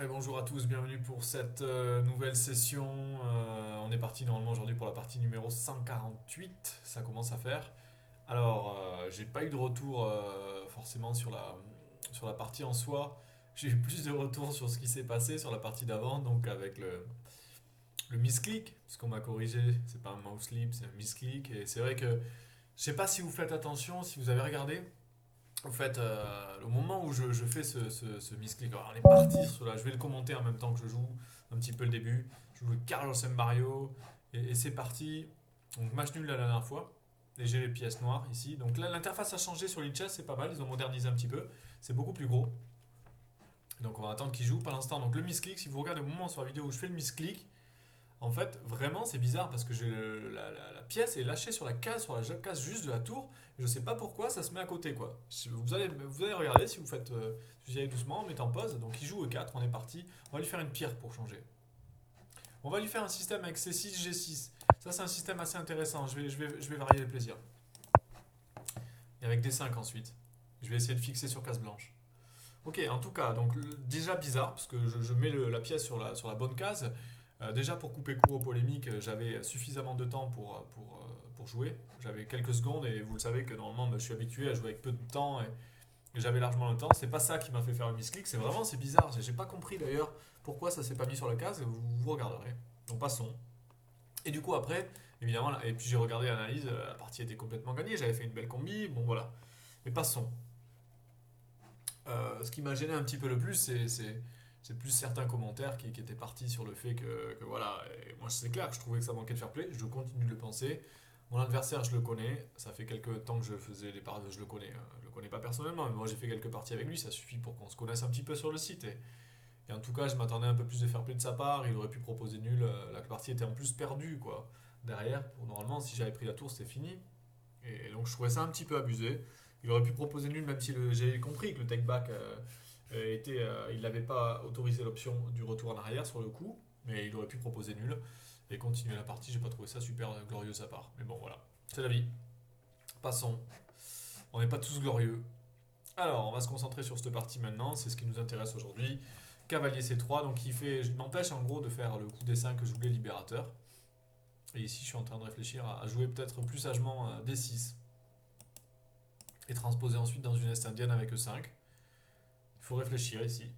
Et bonjour à tous, bienvenue pour cette nouvelle session. On est parti normalement aujourd'hui pour la partie numéro 148, ça commence à faire. Alors, j'ai pas eu de retour forcément sur la partie en soi. J'ai eu plus de retours sur ce qui s'est passé sur la partie d'avant, donc avec le misclick, parce qu'on m'a corrigé, c'est pas un mouse slip, c'est un misclick. Et c'est vrai que je sais pas si vous faites attention, si vous avez regardé. En fait, au moment où je fais ce misclick, alors on est parti sur là, je vais le commenter en même temps que je joue un petit peu le début. Je joue Carlos et Mario et c'est parti. Donc match nul la dernière fois. Et j'ai les pièces noires ici. Donc là, l'interface a changé sur l'e-chess, c'est pas mal, ils ont modernisé un petit peu. C'est beaucoup plus gros. Donc on va attendre qu'il joue. Pour l'instant, donc le misclick, si vous regardez au moment sur la vidéo où je fais le misclick, en fait, vraiment, c'est bizarre parce que la pièce est lâchée sur la case juste de la tour. Et je sais pas pourquoi ça se met à côté, quoi. Vous allez regarder si si vous y allez doucement, mettez en pause. Donc il joue E4, on est parti. On va lui faire une pierre pour changer. On va lui faire un système avec C6, G6. Ça, c'est un système assez intéressant. Je vais varier les plaisirs. Et avec D5 ensuite. Je vais essayer de fixer sur case blanche. Ok, en tout cas, donc déjà bizarre, parce que je mets la pièce sur la bonne case. Déjà pour couper court aux polémiques, j'avais suffisamment de temps pour jouer. J'avais quelques secondes et vous le savez que normalement je suis habitué à jouer avec peu de temps et j'avais largement le temps. C'est pas ça qui m'a fait faire un misclick, c'est bizarre. J'ai pas compris d'ailleurs pourquoi ça s'est pas mis sur la case, vous regarderez. Donc passons. Et du coup après, évidemment, et puis j'ai regardé l'analyse, la partie était complètement gagnée, j'avais fait une belle combi, bon voilà. Mais passons. Ce qui m'a gêné un petit peu le plus, c'est plus certains commentaires qui étaient partis sur le fait que voilà, et moi c'est clair que je trouvais que ça manquait de fair play, je continue de le penser. Mon adversaire, je le connais, ça fait quelques temps que je faisais les parties, je le connais pas personnellement, mais moi j'ai fait quelques parties avec lui, ça suffit pour qu'on se connaisse un petit peu sur le site. Et en tout cas, je m'attendais un peu plus de fair play de sa part, il aurait pu proposer nul, la partie était en plus perdue quoi. Derrière, normalement, si j'avais pris la tour, c'était fini. Et donc je trouvais ça un petit peu abusé. Il aurait pu proposer nul, même si j'ai compris que le take back il n'avait pas autorisé l'option du retour en arrière sur le coup, mais il aurait pu proposer nul et continuer la partie. J'ai pas trouvé ça super glorieux de sa part. Mais bon, voilà, c'est la vie. Passons. On n'est pas tous glorieux. Alors, on va se concentrer sur cette partie maintenant. C'est ce qui nous intéresse aujourd'hui. Cavalier C3, donc il m'empêche en gros de faire le coup D5 que je voulais libérateur. Et ici, je suis en train de réfléchir à jouer peut-être plus sagement D6 et transposer ensuite dans une est indienne avec E5. Il faut réfléchir ici.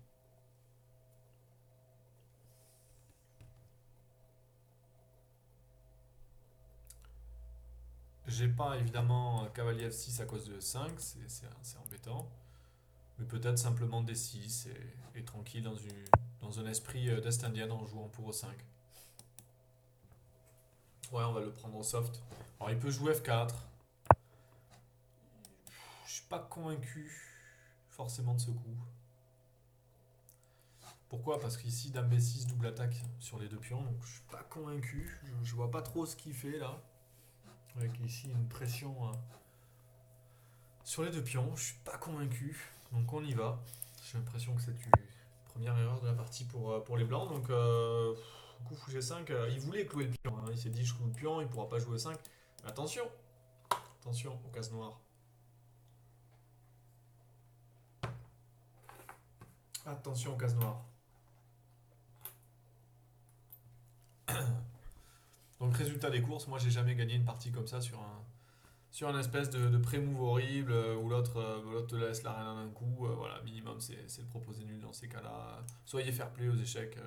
J'ai pas évidemment cavalier F6 à cause de E5, c'est embêtant. Mais peut-être simplement D6 et tranquille dans un esprit d'est indienne en jouant pour E5. Ouais, on va le prendre au soft. Alors il peut jouer F4. Je suis pas convaincu forcément de ce coup. Pourquoi? Parce qu'ici, Dame B6, double attaque sur les deux pions, donc je suis pas convaincu. Je vois pas trop ce qu'il fait là. Avec ici une pression sur les deux pions, je suis pas convaincu. Donc on y va. J'ai l'impression que c'est une première erreur de la partie pour les blancs. Donc coup fou G5, il voulait clouer le pion. Hein. Il s'est dit je cloue le pion, il pourra pas jouer 5. Mais attention, attention aux cases noires. Attention aux cases noires. Donc résultat des courses, moi j'ai jamais gagné une partie comme ça sur un espèce de pré-move horrible où l'autre te laisse la reine en un coup. Voilà, minimum c'est le proposé nul dans ces cas-là. Soyez fair play aux échecs.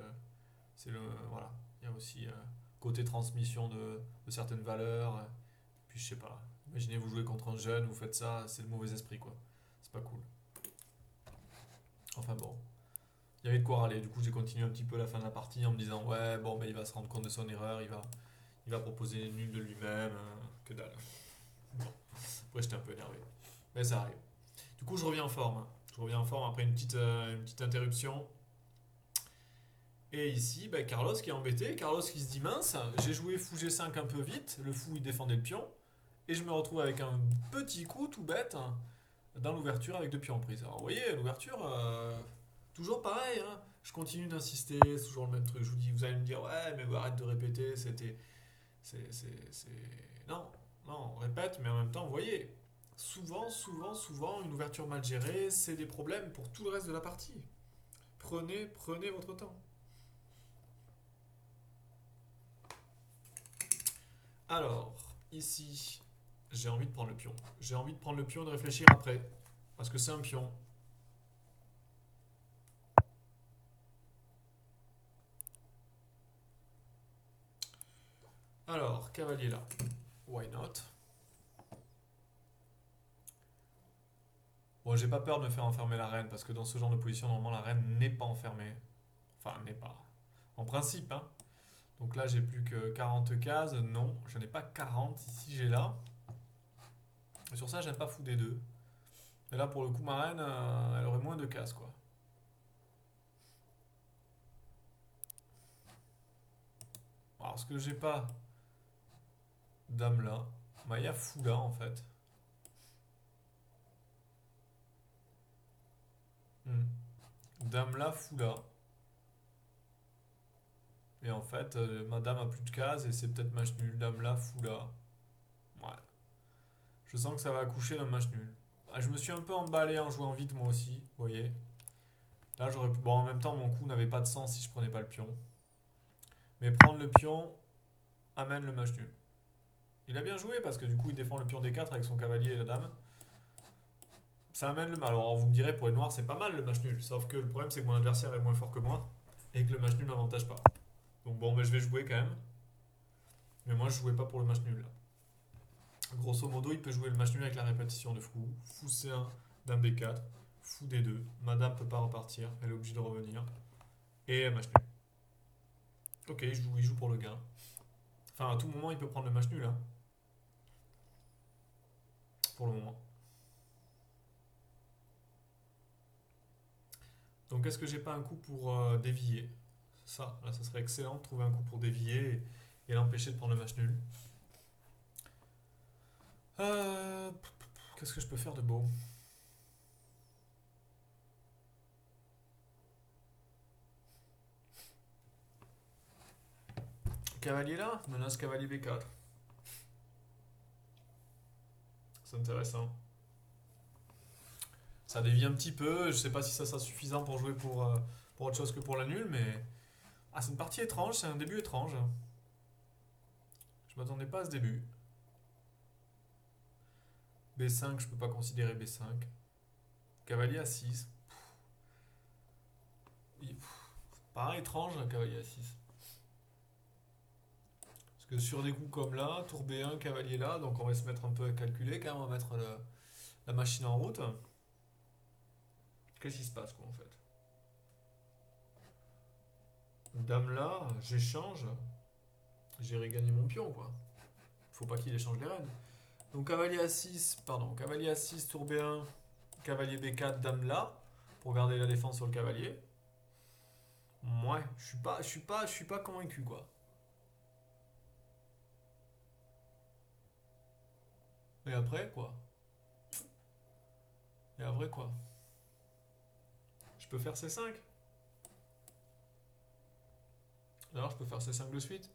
C'est le voilà. Il y a aussi côté transmission de certaines valeurs. Puis je sais pas. Imaginez vous jouez contre un jeune, vous faites ça, c'est le mauvais esprit quoi. C'est pas cool. Enfin bon. Il y avait de quoi râler. Du coup j'ai continué un petit peu la fin de la partie en me disant ouais bon ben il va se rendre compte de son erreur, il va proposer nul de lui-même. Que dalle. Bon. Après j'étais un peu énervé. Mais ça arrive. Du coup je reviens en forme. Je reviens en forme après une petite interruption. Et ici, bah, Carlos qui est embêté, Carlos qui se dit mince, j'ai joué fou G5 un peu vite, le fou il défendait le pion, et je me retrouve avec un petit coup tout bête dans l'ouverture avec deux pions en prise. Alors vous voyez, l'ouverture, toujours pareil, hein. Je continue d'insister, c'est toujours le même truc. Je vous dis, vous allez me dire, ouais, mais arrête de répéter, c'était. C'est. Non, non, on répète, mais en même temps, vous voyez, souvent, une ouverture mal gérée, c'est des problèmes pour tout le reste de la partie. Prenez votre temps. Alors, ici, j'ai envie de prendre le pion. J'ai envie de prendre le pion et de réfléchir après. Parce que c'est un pion. Alors, cavalier là. Why not? Bon, j'ai pas peur de me faire enfermer la reine, parce que dans ce genre de position, normalement, la reine n'est pas enfermée. Enfin, n'est pas. En principe, hein. Donc là, j'ai plus que 40 cases. Non, je n'ai pas 40. Ici, j'ai là. Et sur ça, j'aime pas fou des deux. Mais là, pour le coup, ma reine, elle aurait moins de cases, quoi. Alors, ce que j'ai pas, dame là. Bah, il y a fou là, en fait. Hmm. Dame là, fou là. Et en fait, ma dame a plus de cases et c'est peut-être match nul. Dame là, fou là. Ouais. Je sens que ça va accoucher d'un match nul. Ah, je me suis un peu emballé en jouant vite, moi aussi. Vous voyez. Là, j'aurais pu. Bon, en même temps, mon coup n'avait pas de sens si je prenais pas le pion. Mais prendre le pion amène le match nul. Il a bien joué parce que du coup, il défend le pion D4 avec son cavalier et la dame. Ça amène le mal. Alors, vous me direz, pour les noirs, c'est pas mal le match nul. Sauf que le problème, c'est que mon adversaire est moins fort que moi et que le match nul n'avantage pas. Donc, bon, mais je vais jouer quand même. Mais moi, je jouais pas pour le match nul là. Grosso modo, il peut jouer le match nul avec la répétition de fou. Fou C1, dame B4, fou D2. Madame peut pas repartir, elle est obligée de revenir. Et match nul. Ok, il joue pour le gain. Enfin, à tout moment, il peut prendre le match nul, hein, pour le moment. Donc, est-ce que j'ai pas un coup pour dévier? Ça, là, ça serait excellent de trouver un coup pour dévier et l'empêcher de prendre le match nul. Euh, Qu'est-ce que je peux faire de beau? Cavalier là, menace cavalier B4. C'est intéressant. Ça dévie un petit peu, je sais pas si ça sera suffisant pour jouer pour autre chose que pour la nulle, mais. Ah, c'est une partie étrange, c'est un début étrange. Je m'attendais pas à ce début. B5, je peux pas considérer B5. Cavalier A6. Pareil, étrange, un cavalier A6. Parce que sur des coups comme là, tour B1, cavalier là, donc on va se mettre un peu à calculer quand même, on va mettre la machine en route. Qu'est-ce qui se passe, quoi, en fait? Dame là, j'échange, j'ai regagné mon pion, quoi. Faut pas qu'il échange les reines. Donc cavalier A6, pardon, cavalier A6, tour B1, cavalier B4, dame là, pour garder la défense sur le cavalier. Ouais, je suis pas convaincu, quoi. Et après, quoi? Et après, quoi? Je peux faire C5? Alors, je peux faire C5 de suite?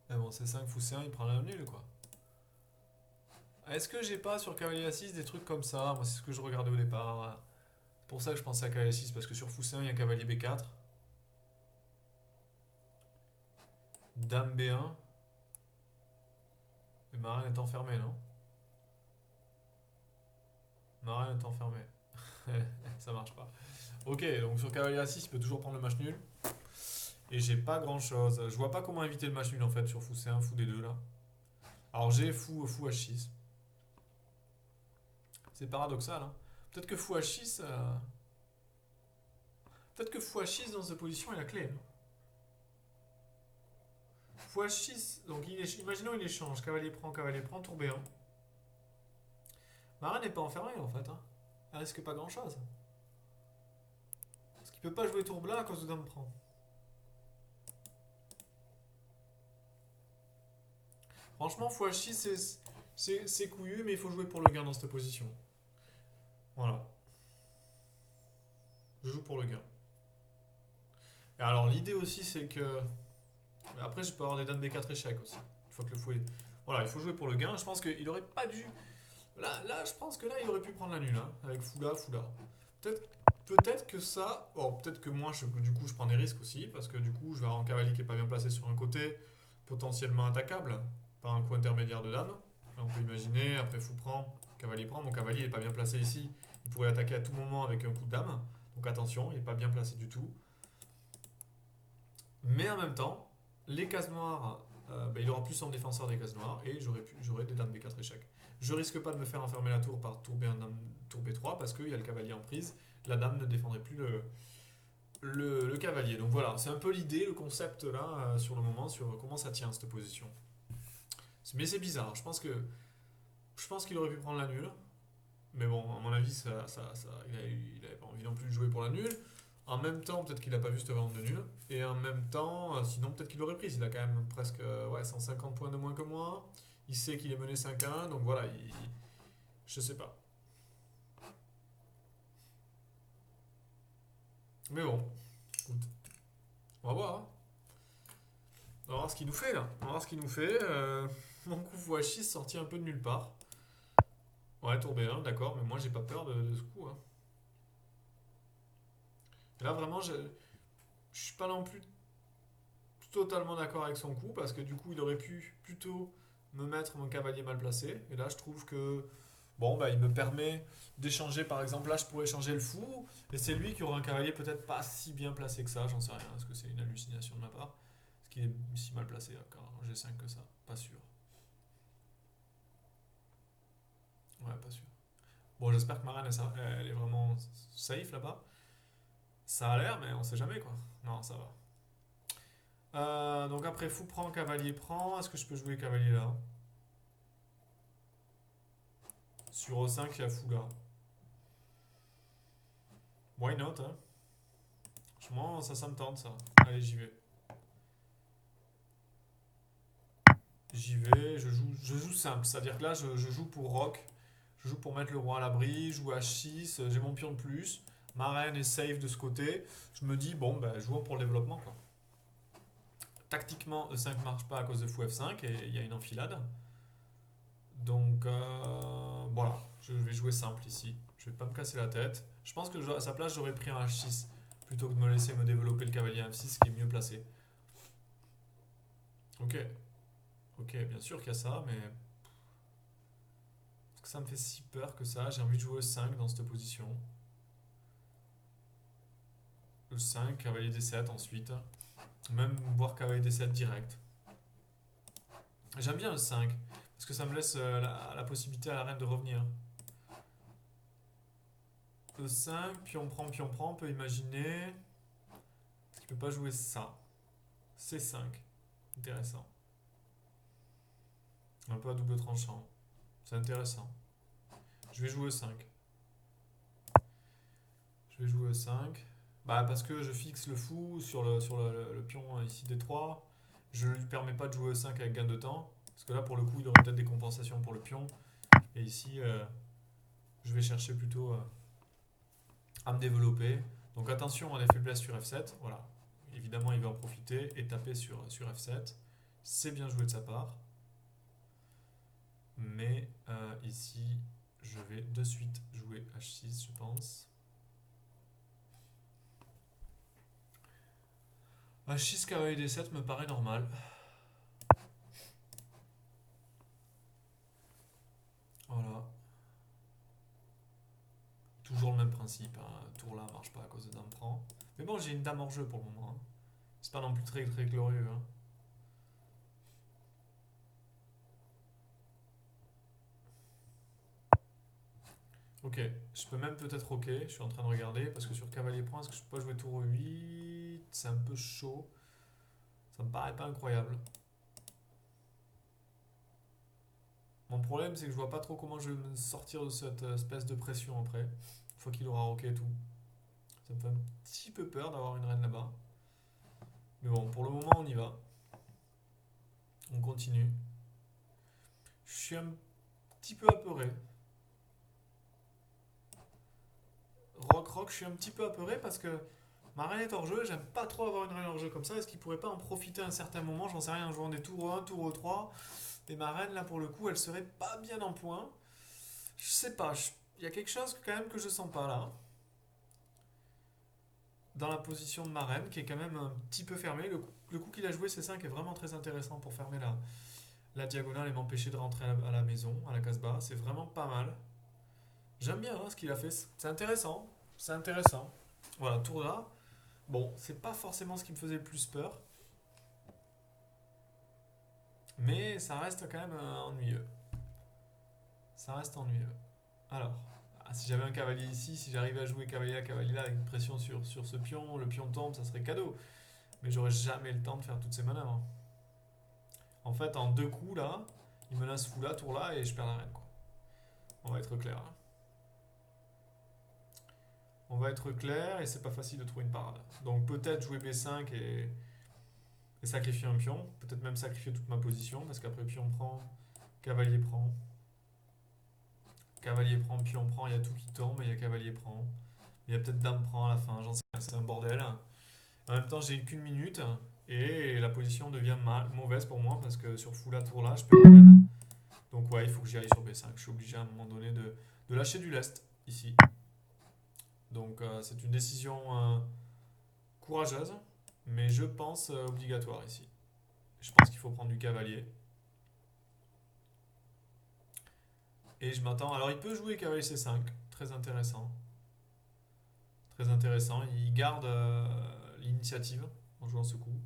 Mais bon, C5 fou C1, il prend la nulle, quoi. Est-ce que j'ai pas sur cavalier A6 des trucs comme ça? Moi, c'est ce que je regardais au départ. C'est pour ça que je pensais à cavalier A6, parce que sur fou C1, il y a cavalier B4. Dame B1. Et ma reine est enfermée, non? Ma reine est enfermée. Ça marche pas. Ok, donc sur cavalier A6, il peut toujours prendre le match nul. Et j'ai pas grand chose. Je vois pas comment éviter le match nul en fait sur fou C1, fou D2 là. Alors j'ai fou H6. C'est paradoxal, hein. Peut-être que fou H6. Peut-être que fou H6 dans cette position est la clé, hein. Fou H6, donc imaginons il échange. Cavalier prend, tour B1. Ma reine n'est pas enfermée en fait, hein. Elle risque pas grand chose. Parce qu'il peut pas jouer tour blanc à cause de dame prend. Franchement, fou H6 c'est couillu, mais il faut jouer pour le gain dans cette position. Voilà. Je joue pour le gain. Et alors l'idée aussi c'est que. Après je peux avoir des dames B4 échecs aussi. Une fois que le fou est. Voilà, il faut jouer pour le gain. Je pense qu'il aurait pas dû Là, je pense que là, il aurait pu prendre la nulle, hein, avec Foula, Foula. Peut-être peut-être que ça. Bon, peut-être que moi, du coup, je prends des risques aussi, parce que du coup, je vais avoir un cavalier qui est pas bien placé sur un côté, potentiellement attaquable, par un coup intermédiaire de dame. Là, on peut imaginer, après fou prend, mon cavalier n'est pas bien placé ici, il pourrait attaquer à tout moment avec un coup de dame. Donc attention, il n'est pas bien placé du tout. Mais en même temps, les cases noires, il aura plus en défenseur des cases noires et j'aurais des dames B4 échecs. Je risque pas de me faire enfermer la tour par tour B1, tour B3 parce qu'il y a le cavalier en prise. La dame ne défendrait plus le cavalier. Donc voilà, c'est un peu l'idée, le concept là, sur le moment, sur comment ça tient cette position. Mais c'est bizarre, je pense qu'il aurait pu prendre la nulle. Mais bon, à mon avis, il avait pas envie non plus de jouer pour la nulle. En même temps, peut-être qu'il n'a pas vu cette variante de nul. Et en même temps, sinon peut-être qu'il aurait pris. Il a quand même presque 150 points de moins que moi. Il sait qu'il est mené 5-1. Donc voilà, je sais pas. Mais bon, écoute, on va voir, hein. On va voir ce qu'il nous fait là. On va voir ce qu'il nous fait. Mon coup x6 sorti un peu de nulle part. Ouais, tour B1, d'accord. Mais moi, j'ai pas peur de ce coup, hein. Et là, vraiment, je suis pas non plus totalement d'accord avec son coup parce que du coup il aurait pu plutôt me mettre mon cavalier mal placé et là je trouve que bon bah il me permet d'échanger par exemple là je pourrais échanger le fou et c'est lui qui aura un cavalier peut-être pas si bien placé que ça, j'en sais rien, est-ce que c'est une hallucination de ma part, est-ce qu'il est si mal placé quand G5 que ça, pas sûr, ouais pas sûr. Bon j'espère que ma reine elle est vraiment safe là-bas, ça a l'air mais on sait jamais quoi, non ça va. Donc après fou prend, cavalier prend. Est-ce que je peux jouer cavalier là? Sur O5, il y a fou là. Why not, hein? Franchement, ça me tente ça. Allez, j'y vais. J'y vais, je joue simple. C'est-à-dire que là, je joue pour rock. Je joue pour mettre le roi à l'abri. Je joue H6. J'ai mon pion de plus. Ma reine est safe de ce côté. Je me dis, bon, ben, jouons pour le développement, quoi. Tactiquement, E5 marche pas à cause de fou F5 et il y a une enfilade. Donc, voilà. Je vais jouer simple ici. Je vais pas me casser la tête. Je pense que à sa place, j'aurais pris un H6 plutôt que de me laisser me développer le cavalier F6 qui est mieux placé. Ok, ok, bien sûr qu'il y a ça, mais est-ce que ça me fait si peur que ça? J'ai envie de jouer E5 dans cette position. E5, cavalier D7 ensuite. Même voir cavalier D7 direct. J'aime bien E5 parce que ça me laisse la possibilité à la reine de revenir. E5, pion prend, on peut imaginer. Est-ce qu'il peut pas jouer ça? C5, intéressant. Un peu à double tranchant. C'est intéressant. Je vais jouer E5. Je vais jouer E5. Bah parce que je fixe le fou sur le pion ici D3. Je ne lui permets pas de jouer E5 avec gain de temps. Parce que là pour le coup il aurait peut-être des compensations pour le pion. Et ici je vais chercher plutôt à me développer. Donc attention à des faiblesses sur F7. Voilà. Évidemment il va en profiter et taper sur F7. C'est bien joué de sa part. Mais ici je vais de suite jouer H6 je pense. H6 cavalier D7 me paraît normal. Voilà. Toujours le même principe, hein. Tour là marche pas à cause de dame prend. Mais bon, j'ai une dame hors jeu pour le moment, hein. C'est pas non plus très très glorieux, hein. Ok, je peux même peut-être roquer, je suis en train de regarder, parce que sur cavalier prend, est-ce que je peux pas jouer tour 8? C'est un peu chaud. Ça me paraît pas incroyable. Mon problème, c'est que je vois pas trop comment je vais me sortir de cette espèce de pression après, une fois qu'il aura roqué et tout. Ça me fait un petit peu peur d'avoir une reine là-bas. Mais bon, pour le moment, on y va. On continue. Je suis un petit peu apeuré. Rock, je suis un petit peu apeuré parce que ma reine est hors jeu. J'aime pas trop avoir une reine hors jeu comme ça. Est-ce qu'il pourrait pas en profiter à un certain moment? J'en sais rien, en jouant des tours 1, tour 3. Et ma reine, là, pour le coup, elle serait pas bien en point. Je sais pas, il y a quelque chose quand même que je sens pas là. Dans la position de ma reine, qui est quand même un petit peu fermée. Le coup qu'il a joué, C5, est vraiment très intéressant pour fermer la diagonale et m'empêcher de rentrer à la maison, à la case bas. C'est vraiment pas mal. J'aime bien hein, ce qu'il a fait. C'est intéressant. C'est intéressant. Voilà, tour là. Bon, c'est pas forcément ce qui me faisait le plus peur. Mais ça reste quand même ennuyeux. Ça reste ennuyeux. Alors, si j'avais un cavalier ici, si j'arrivais à jouer cavalier là, cavalier là, avec une pression sur ce pion, le pion tombe, ça serait cadeau. Mais j'aurais jamais le temps de faire toutes ces manœuvres. En fait, en deux coups là, il menace fou là, tour là, et je perds la reine, quoi. On va être clair, hein. On va être clair, et c'est pas facile de trouver une parade. Donc peut-être jouer B5 et sacrifier un pion. Peut-être même sacrifier toute ma position, parce qu'après pion prend, cavalier prend. Cavalier prend, pion prend, il y a tout qui tombe, et il y a cavalier prend. Il y a peut-être dame prend à la fin, j'en sais rien, c'est un bordel. En même temps, j'ai qu'une minute, et la position devient mauvaise pour moi, parce que sur fou là, tour là, je perds la reine. Donc ouais, il faut que j'y aille sur B5. Je suis obligé à un moment donné de lâcher du lest, ici. Donc c'est une décision courageuse, mais je pense obligatoire ici. Je pense qu'il faut prendre du cavalier. Et je m'attends. Alors il peut jouer cavalier C5, très intéressant. Très intéressant. Il garde l'initiative en jouant ce coup.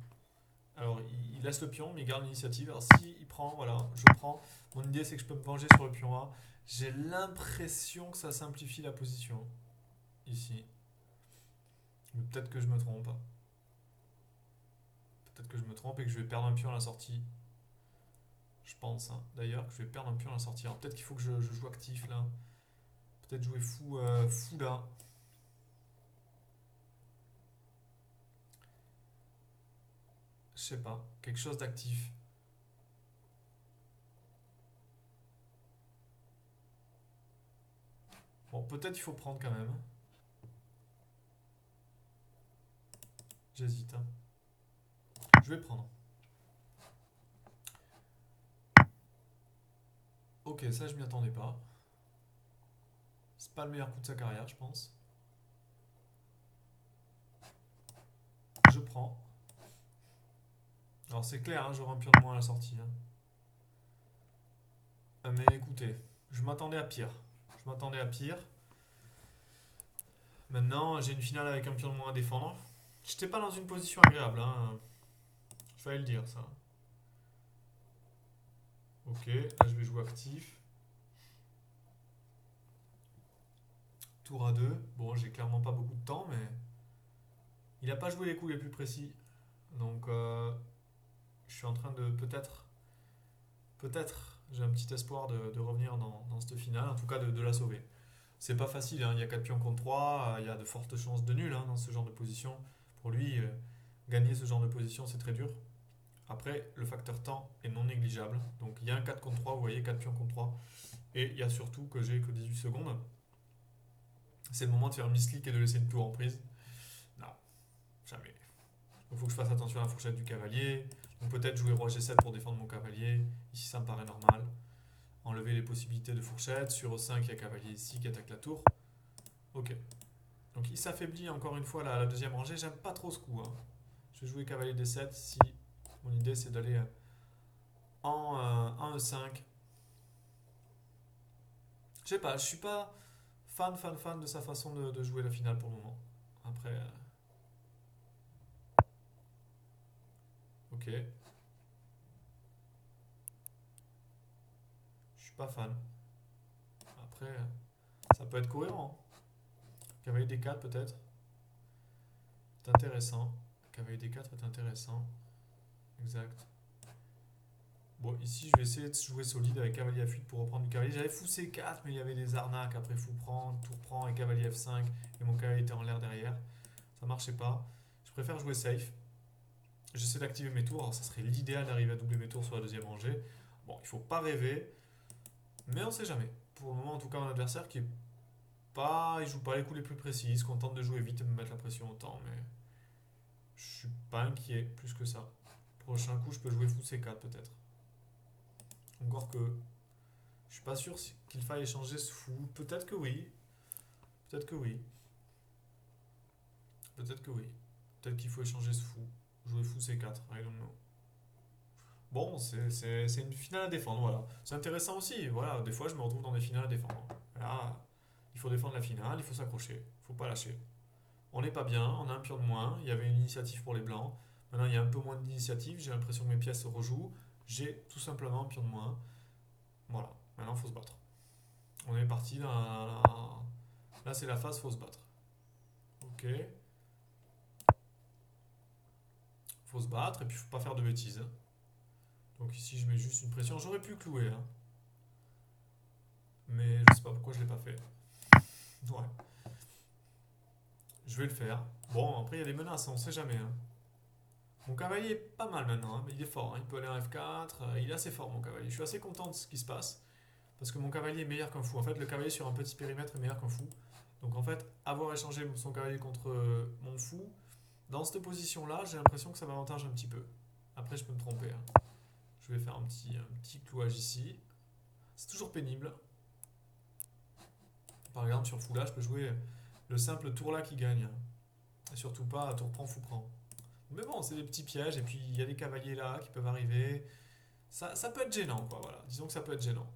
Alors il laisse le pion, mais il garde l'initiative. Alors s'il prend, voilà, je prends. Mon idée c'est que je peux me venger sur le pion A. J'ai l'impression que ça simplifie la position ici. Mais peut-être que je me trompe. Peut-être que je me trompe et que je vais perdre un pion à la sortie. Je pense hein, d'ailleurs que je vais perdre un pion à la sortie. Alors peut-être qu'il faut que je joue actif là. Peut-être jouer fou là. Je sais pas. Quelque chose d'actif. Bon, peut-être il faut prendre quand même. J'hésite, hein. Je vais prendre. Ok, ça je m'y attendais pas. C'est pas le meilleur coup de sa carrière, je pense. Je prends. Alors c'est clair, hein, j'aurai un pion de moins à la sortie, hein. Mais écoutez, je m'attendais à pire. Je m'attendais à pire. Maintenant, j'ai une finale avec un pion de moins à défendre. J'étais pas dans une position agréable, hein. Il fallait le dire, ça. Ok, là je vais jouer actif. Tour à 2. Bon, j'ai clairement pas beaucoup de temps, mais il a pas joué les coups les plus précis. Donc, je suis en train de peut-être, j'ai un petit espoir de revenir dans cette finale, en tout cas de la sauver. C'est pas facile, hein. Il y a 4 pions contre 3, il y a de fortes chances de nul hein, dans ce genre de position. Pour lui, gagner ce genre de position, c'est très dur. Après, le facteur temps est non négligeable. Donc il y a un 4 contre 3, vous voyez, 4 pions contre 3. Et il y a surtout que j'ai que 18 secondes. C'est le moment de faire un misclick et de laisser une tour en prise. Non, jamais. Il faut que je fasse attention à la fourchette du cavalier. Donc peut-être jouer roi G7 pour défendre mon cavalier. Ici, ça me paraît normal. Enlever les possibilités de fourchette. Sur E5, il y a cavalier ici qui attaque la tour. Ok. Donc il s'affaiblit encore une fois la deuxième rangée. J'aime pas trop ce coup, hein. Je vais jouer cavalier D7 si mon idée c'est d'aller en E5. Je sais pas, je suis pas fan de sa façon de jouer la finale pour le moment. Après, ok. Je suis pas fan. Après, ça peut être cohérent, hein. Cavalier D4 peut-être. C'est intéressant. Cavalier D4 est intéressant. Exact. Bon, ici, je vais essayer de jouer solide avec cavalier F8 pour reprendre du cavalier. J'avais fou C4, mais il y avait des arnaques. Après, fou prend, tour prend et cavalier F5. Et mon cavalier était en l'air derrière. Ça marchait pas. Je préfère jouer safe. J'essaie d'activer mes tours. Alors, ça serait l'idéal d'arriver à doubler mes tours sur la deuxième rangée. Bon, il faut pas rêver. Mais on sait jamais. Pour le moment, en tout cas, mon adversaire qui est pas. Il joue pas les coups les plus précis. Il se contente de jouer vite et me mettre la pression au temps. Mais je suis pas inquiet plus que ça. Prochain coup, je peux jouer fou C4 peut-être. Encore que Je suis pas sûr qu'il faille échanger ce fou. Peut-être que oui. Peut-être que oui. Peut-être que oui. Peut-être qu'il faut échanger ce fou. Jouer fou C4. I don't know. Bon, c'est une finale à défendre, voilà. C'est intéressant aussi, voilà. Des fois, je me retrouve dans des finales à défendre. Là, il faut défendre la finale, il faut s'accrocher. Il faut pas lâcher. On n'est pas bien, on a un pion de moins. Il y avait une initiative pour les blancs. Maintenant, il y a un peu moins d'initiative. J'ai l'impression que mes pièces se rejouent. J'ai tout simplement un pion de moins. Voilà. Maintenant, il faut se battre. On est parti là. Là, c'est la phase, faut se battre. Ok. Faut se battre et puis faut pas faire de bêtises. Donc ici, je mets juste une pression. J'aurais pu clouer, hein. Mais je sais pas pourquoi je l'ai pas fait. Ouais. Je vais le faire. Bon, après, il y a des menaces, on sait jamais, hein. Mon cavalier est pas mal maintenant, hein, mais il est fort, hein. Il peut aller en F4. Il est assez fort, mon cavalier. Je suis assez content de ce qui se passe. Parce que mon cavalier est meilleur qu'un fou. En fait, le cavalier sur un petit périmètre est meilleur qu'un fou. Donc en fait, avoir échangé son cavalier contre mon fou, dans cette position-là, j'ai l'impression que ça m'avantage un petit peu. Après, je peux me tromper, hein. Je vais faire un petit clouage ici. C'est toujours pénible. Par exemple, sur fou là, je peux jouer le simple tour là qui gagne. Et surtout pas tour prend, fou prend. Mais bon, c'est des petits pièges. Et puis, il y a des cavaliers là qui peuvent arriver. Ça peut être gênant, quoi. Voilà. Disons que ça peut être gênant.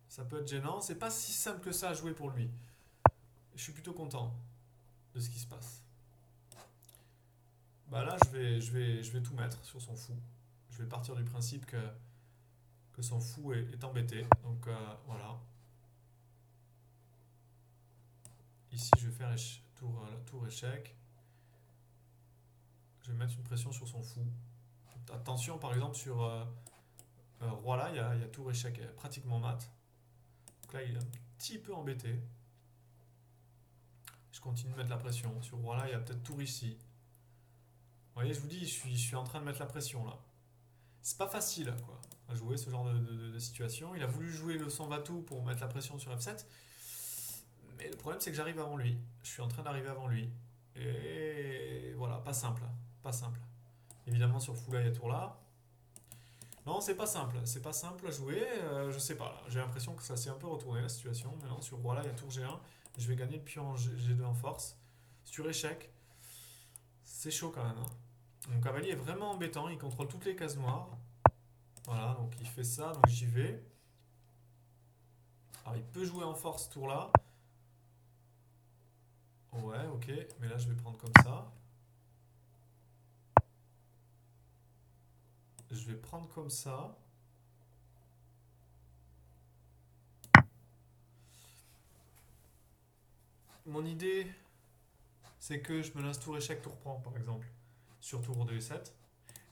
Ça peut être gênant. C'est pas si simple que ça à jouer pour lui. Je suis plutôt content de ce qui se passe. Bah là, je vais tout mettre sur son fou. Je vais partir du principe que son fou est embêté. Donc voilà. Ici, je vais faire tour échec. Je vais mettre une pression sur son fou. Attention, par exemple, sur roi là, il y a tour échec pratiquement mat. Donc là, il est un petit peu embêté. Je continue de mettre la pression. Sur roi là, il y a peut-être tour ici. Vous voyez, je vous dis, je suis en train de mettre la pression là. C'est pas facile quoi, à jouer ce genre de situation. Il a voulu jouer le sans va-tout pour mettre la pression sur F7. Mais le problème, c'est que j'arrive avant lui. Je suis en train d'arriver avant lui. Et voilà, pas simple. Pas simple. Évidemment, sur fou là, il y a tour là. Non, c'est pas simple. C'est pas simple à jouer. Je sais pas. J'ai l'impression que ça s'est un peu retourné la situation. Maintenant, sur roi là, il y a tour G1. Je vais gagner le pion G2 en force. Sur échec, c'est chaud quand même, hein. Mon cavalier est vraiment embêtant. Il contrôle toutes les cases noires. Voilà, donc il fait ça. Donc j'y vais. Alors, il peut jouer en force tour là. Ouais, ok. Mais là, je vais prendre comme ça. Je vais prendre comme ça. Mon idée, c'est que je me lance tour échec, tour prend, par exemple, sur tour de E7.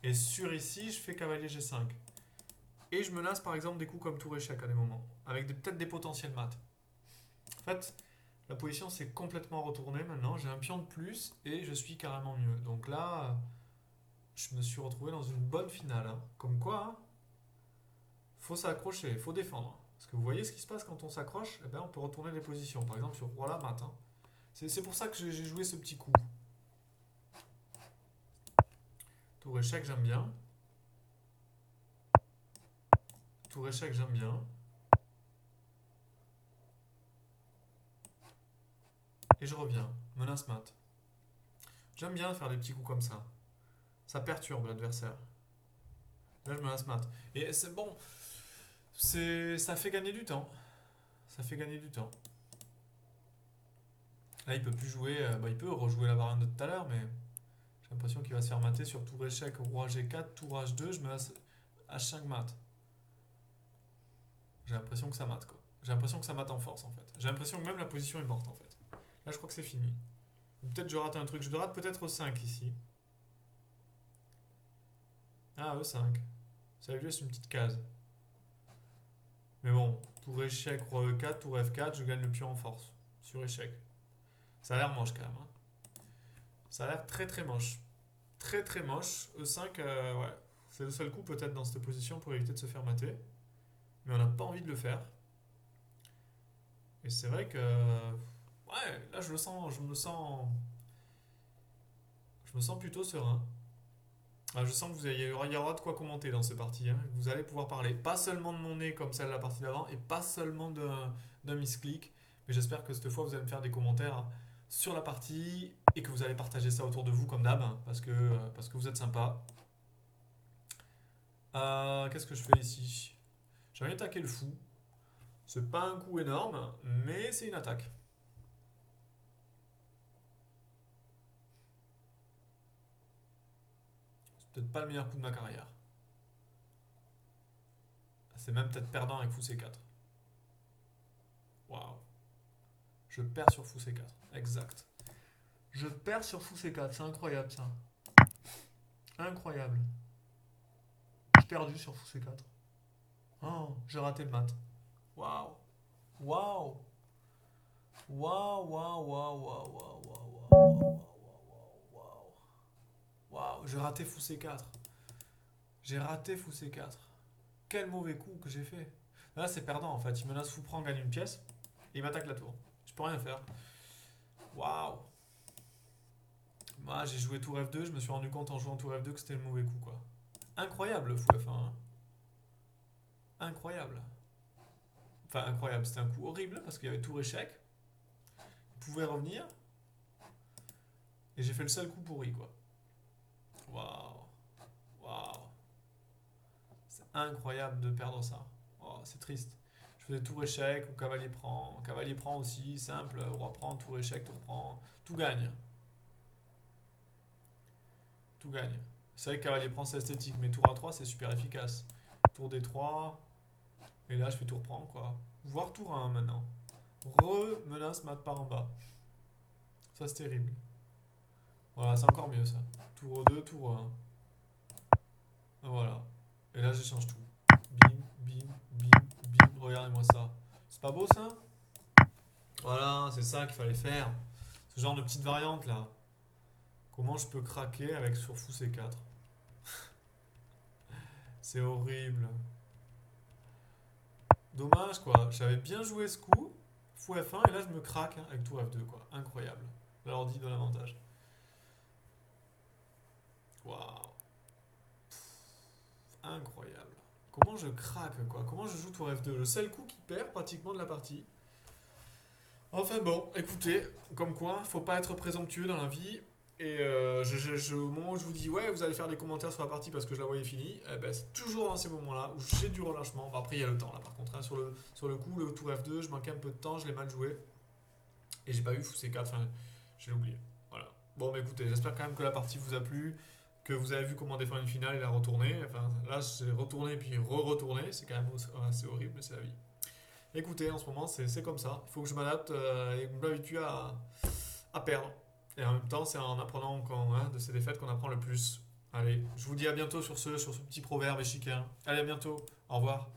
Et sur ici, je fais cavalier G5. Et je menace par exemple des coups comme tour échec à des moments, avec peut-être des potentiels maths. En fait, la position s'est complètement retournée maintenant. J'ai un pion de plus et je suis carrément mieux. Donc là, je me suis retrouvé dans une bonne finale, hein. Comme quoi, hein, faut s'accrocher, faut défendre. Parce que vous voyez ce qui se passe quand on s'accroche, eh ben, on peut retourner les positions. Par exemple sur roi là, mat, hein. C'est pour ça que j'ai joué ce petit coup. Tour échec, j'aime bien. Tour échec, j'aime bien. Et je reviens. Menace mat. J'aime bien faire des petits coups comme ça. Ça perturbe l'adversaire. Là, je menace mat. Et c'est bon. Ça fait gagner du temps. Ça fait gagner du temps. Là, il peut plus jouer. Il peut rejouer la variante de tout à l'heure, mais j'ai l'impression qu'il va se faire mater sur tour échec, roi G4, tour H2. Je menace H5 mat. J'ai l'impression que ça mate, quoi. J'ai l'impression que ça mate en force, en fait. J'ai l'impression que même la position est morte, en fait. Là, je crois que c'est fini. Peut-être je rate un truc. Je rate peut-être E5 ici. Ah, E5. Ça lui laisse une petite case. Mais bon, tour échec, roi E4, tour F4, je gagne le pion en force. Sur échec. Ça a l'air moche quand même, hein. Ça a l'air très très moche. Très très moche. E5, ouais. C'est le seul coup peut-être dans cette position pour éviter de se faire mater. Mais on n'a pas envie de le faire. Et c'est vrai que. Ouais, là je me sens plutôt serein. Ah, je sens que il y aura de quoi commenter dans ces parties, hein. Vous allez pouvoir parler. Pas seulement de mon nez comme celle de la partie d'avant, et pas seulement d'un misclick. Mais j'espère que cette fois, vous allez me faire des commentaires sur la partie et que vous allez partager ça autour de vous comme d'hab, hein, parce que vous êtes sympa. Qu'est-ce que je fais ici? J'ai envie d'attaquer le fou. C'est pas un coup énorme, mais c'est une attaque. C'est peut-être pas le meilleur coup de ma carrière. C'est même peut-être perdant avec fou C4. Waouh. Je perds sur fou C4. Exact. Je perds sur fou C4. C'est incroyable ça. Incroyable. J'ai perdu sur fou C4. Oh, j'ai raté le mat. Waouh. Waouh. Waouh, waouh, waouh, waouh, waouh, waouh, waouh, waouh. Waouh, j'ai raté fou C4. J'ai raté fou C4. Quel mauvais coup que j'ai fait. Là, c'est perdant en fait. Il menace fou prend, gagne une pièce. Et il m'attaque la tour. Je peux rien faire. Waouh. Moi, j'ai joué tour F2. Je me suis rendu compte en jouant tour F2 que c'était le mauvais coup quoi. Incroyable le fou F1, hein. Incroyable. Enfin, incroyable. C'était un coup horrible parce qu'il y avait tour échec. Il pouvait revenir. Et j'ai fait le seul coup pourri quoi. Waouh. Waouh. C'est incroyable de perdre ça. Oh, c'est triste. Je faisais tour échec ou cavalier prend. Cavalier prend aussi, simple. Roi prend, tour échec, tour prend. Tout gagne. Tout gagne. C'est vrai que cavalier prend c'est esthétique, mais tour A3 c'est super efficace. Tour D3. Et là je fais tour prend quoi. Voire tour 1 maintenant. Re-menace mat par en bas. Ça c'est terrible. Voilà, c'est encore mieux ça. Tour 2, tour 1. Voilà. Et là j'échange tout. Bim, bim, bim, bim. Regardez-moi ça. C'est pas beau ça? Voilà, c'est ça qu'il fallait faire. Ce genre de petite variante là. Comment je peux craquer avec sur fou C4? C'est horrible. Dommage quoi. J'avais bien joué ce coup. Fou F1 et là je me craque hein, avec tour F2 quoi. Incroyable. L'ordi de l'avantage. Waouh. Incroyable. Comment je craque quoi? Comment je joue tour F2? Le seul coup qui perd pratiquement de la partie. Enfin bon, écoutez, comme quoi, faut pas être présomptueux dans la vie. Et au moment où je vous dis, ouais, vous allez faire des commentaires sur la partie parce que je la voyais finie, eh ben, c'est toujours dans ces moments-là où j'ai du relâchement. Bon, après, il y a le temps là, par contre, hein, sur le coup, le tour F2, je manquais un peu de temps, je l'ai mal joué. Et j'ai pas eu fou C4, enfin, j'ai oublié. Voilà. Bon, bah écoutez, j'espère quand même que la partie vous a plu, que vous avez vu comment défendre une finale et la retourner. Enfin, là, j'ai retourné puis re-retourné, c'est quand même assez horrible, mais c'est la vie. Écoutez, en ce moment, c'est comme ça. Il faut que je m'adapte et que je m'habitue à perdre. Et en même temps, c'est en apprenant hein, de ces défaites qu'on apprend le plus. Allez, je vous dis à bientôt sur ce petit proverbe échiquin. Allez, à bientôt. Au revoir.